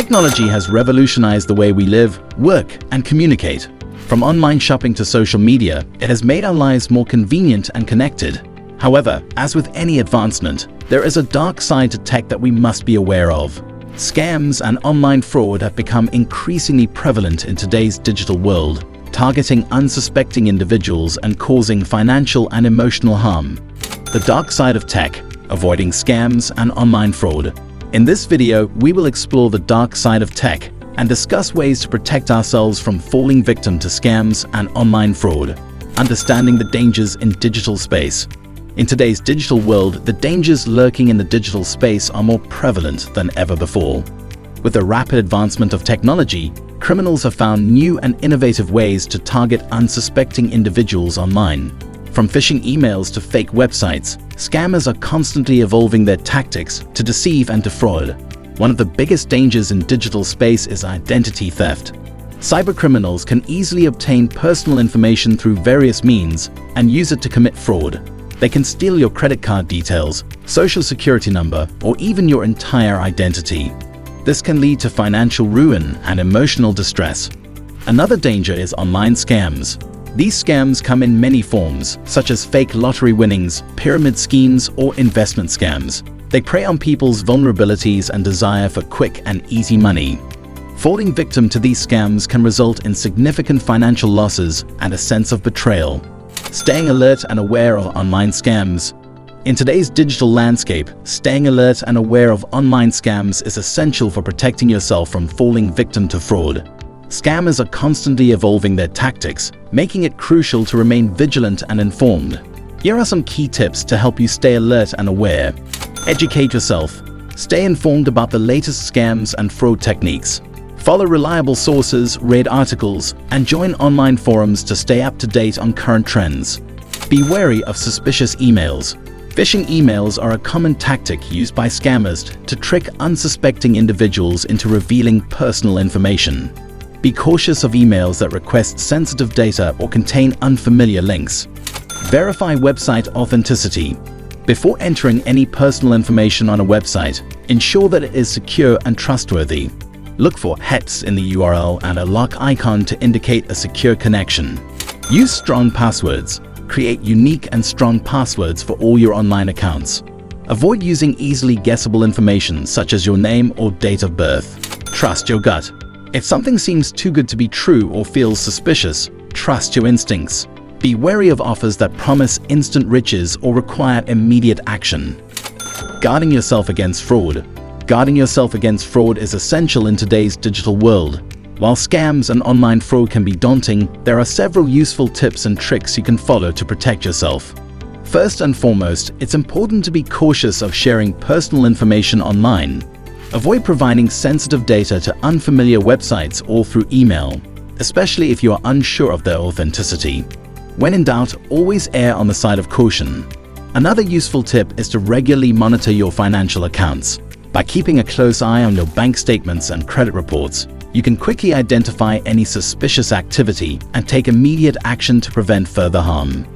Technology has revolutionized the way we live, work, and communicate. From online shopping to social media, it has made our lives more convenient and connected. However, as with any advancement, there is a dark side to tech that we must be aware of. Scams and online fraud have become increasingly prevalent in today's digital world, targeting unsuspecting individuals and causing financial and emotional harm. The dark side of tech, avoiding scams and online fraud. In this video, we will explore the dark side of tech and discuss ways to protect ourselves from falling victim to scams and online fraud, understanding the dangers in digital space. In today's digital world, the dangers lurking in the digital space are more prevalent than ever before. With the rapid advancement of technology, criminals have found new and innovative ways to target unsuspecting individuals online. From phishing emails to fake websites, scammers are constantly evolving their tactics to deceive and defraud. One of the biggest dangers in digital space is identity theft. Cybercriminals can easily obtain personal information through various means and use it to commit fraud. They can steal your credit card details, social security number, or even your entire identity. This can lead to financial ruin and emotional distress. Another danger is online scams. These scams come in many forms, such as fake lottery winnings, pyramid schemes, or investment scams. They prey on people's vulnerabilities and desire for quick and easy money. Falling victim to these scams can result in significant financial losses and a sense of betrayal. Staying alert and aware of online scams. In today's digital landscape, staying alert and aware of online scams is essential for protecting yourself from falling victim to fraud. Scammers are constantly evolving their tactics, making it crucial to remain vigilant and informed. Here are some key tips to help you stay alert and aware. Educate yourself. Stay informed about the latest scams and fraud techniques. Follow reliable sources, read articles, and join online forums to stay up to date on current trends. Be wary of suspicious emails. Phishing emails are a common tactic used by scammers to trick unsuspecting individuals into revealing personal information. Be cautious of emails that request sensitive data or contain unfamiliar links. Verify website authenticity. Before entering any personal information on a website, ensure that it is secure and trustworthy. Look for hets in the URL and a lock icon to indicate a secure connection. Use strong passwords. Create unique and strong passwords for all your online accounts. Avoid using easily guessable information such as your name or date of birth. Trust your gut. If something seems too good to be true or feels suspicious, trust your instincts. Be wary of offers that promise instant riches or require immediate action. Guarding yourself against fraud. Guarding yourself against fraud is essential in today's digital world. While scams and online fraud can be daunting, there are several useful tips and tricks you can follow to protect yourself. First and foremost, it's important to be cautious of sharing personal information online. Avoid providing sensitive data to unfamiliar websites or through email, especially if you are unsure of their authenticity. When in doubt, always err on the side of caution. Another useful tip is to regularly monitor your financial accounts. By keeping a close eye on your bank statements and credit reports, you can quickly identify any suspicious activity and take immediate action to prevent further harm.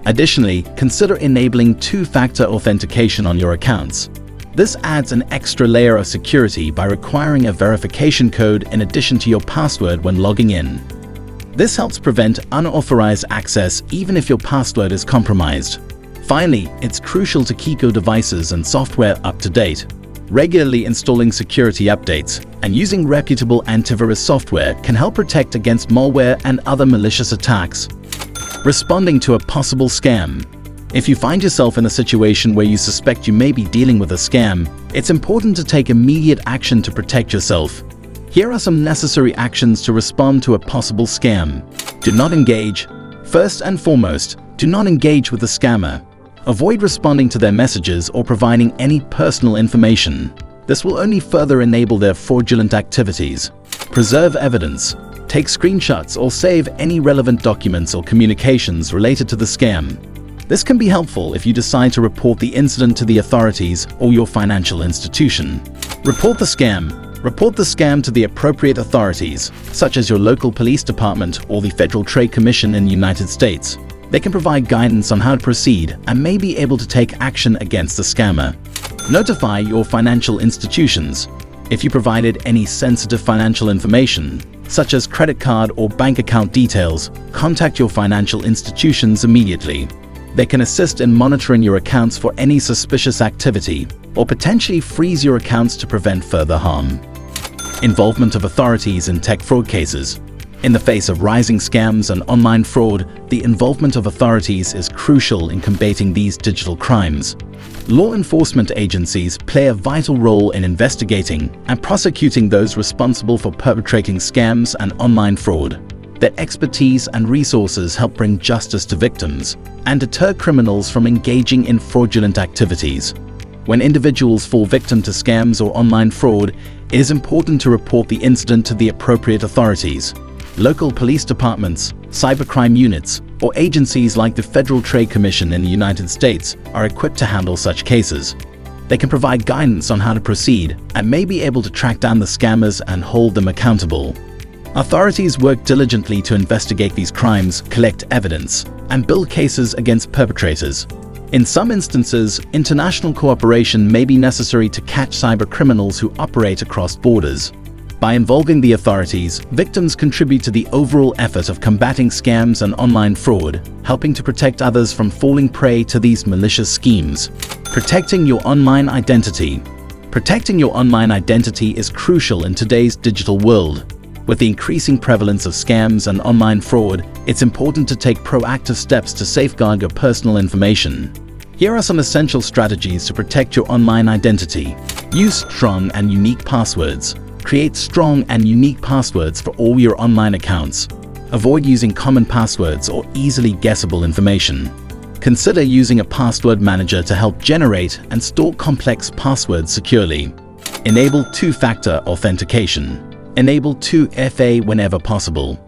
Additionally, consider enabling two-factor authentication on your accounts. This adds an extra layer of security by requiring a verification code in addition to your password when logging in. This helps prevent unauthorized access even if your password is compromised. Finally, it's crucial to keep your devices and software up to date. Regularly installing security updates and using reputable antivirus software can help protect against malware and other malicious attacks. Responding to a possible scam. If you find yourself in a situation where you suspect you may be dealing with a scam, it's important to take immediate action to protect yourself. Here are some necessary actions to respond to a possible scam. Do not engage. First and foremost, do not engage with the scammer. Avoid responding to their messages or providing any personal information. This will only further enable their fraudulent activities. Preserve evidence. Take screenshots or save any relevant documents or communications related to the scam. This can be helpful if you decide to report the incident to the authorities or your financial institution. Report the scam. Report the scam to the appropriate authorities, such as your local police department or the Federal Trade Commission in the United States. They can provide guidance on how to proceed and may be able to take action against the scammer. Notify your financial institutions. If you provided any sensitive financial information, such as credit card or bank account details, contact your financial institutions immediately. They can assist in monitoring your accounts for any suspicious activity or potentially freeze your accounts to prevent further harm. Involvement of authorities in tech fraud cases. In the face of rising scams and online fraud, the involvement of authorities is crucial in combating these digital crimes. Law enforcement agencies play a vital role in investigating and prosecuting those responsible for perpetrating scams and online fraud. Their expertise and resources help bring justice to victims and deter criminals from engaging in fraudulent activities. When individuals fall victim to scams or online fraud, it is important to report the incident to the appropriate authorities. Local police departments, cybercrime units, or agencies like the Federal Trade Commission in the United States are equipped to handle such cases. They can provide guidance on how to proceed and may be able to track down the scammers and hold them accountable. Authorities work diligently to investigate these crimes, collect evidence, and build cases against perpetrators. In some instances, international cooperation may be necessary to catch cybercriminals who operate across borders. By involving the authorities, victims contribute to the overall effort of combating scams and online fraud, helping to protect others from falling prey to these malicious schemes. Protecting your online identity. Protecting your online identity is crucial in today's digital world. With the increasing prevalence of scams and online fraud, it's important to take proactive steps to safeguard your personal information. Here are some essential strategies to protect your online identity. Use strong and unique passwords. Create strong and unique passwords for all your online accounts. Avoid using common passwords or easily guessable information. Consider using a password manager to help generate and store complex passwords securely. Enable two-factor authentication. Enable 2FA whenever possible.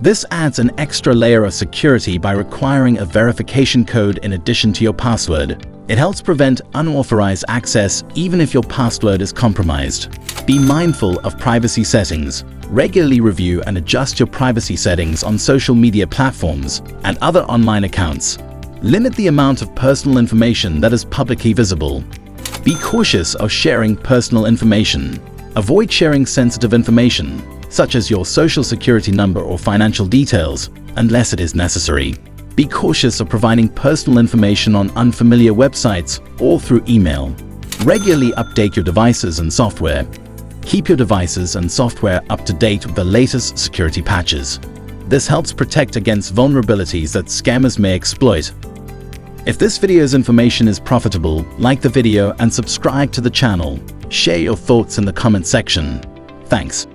This adds an extra layer of security by requiring a verification code in addition to your password. It helps prevent unauthorized access even if your password is compromised. Be mindful of privacy settings. Regularly review and adjust your privacy settings on social media platforms and other online accounts. Limit the amount of personal information that is publicly visible. Be cautious of sharing personal information. Avoid sharing sensitive information, such as your social security number or financial details, unless it is necessary. Be cautious of providing personal information on unfamiliar websites or through email. Regularly update your devices and software. Keep your devices and software up to date with the latest security patches. This helps protect against vulnerabilities that scammers may exploit. If this video's information is profitable, like the video and subscribe to the channel. Share your thoughts in the comment section. Thanks.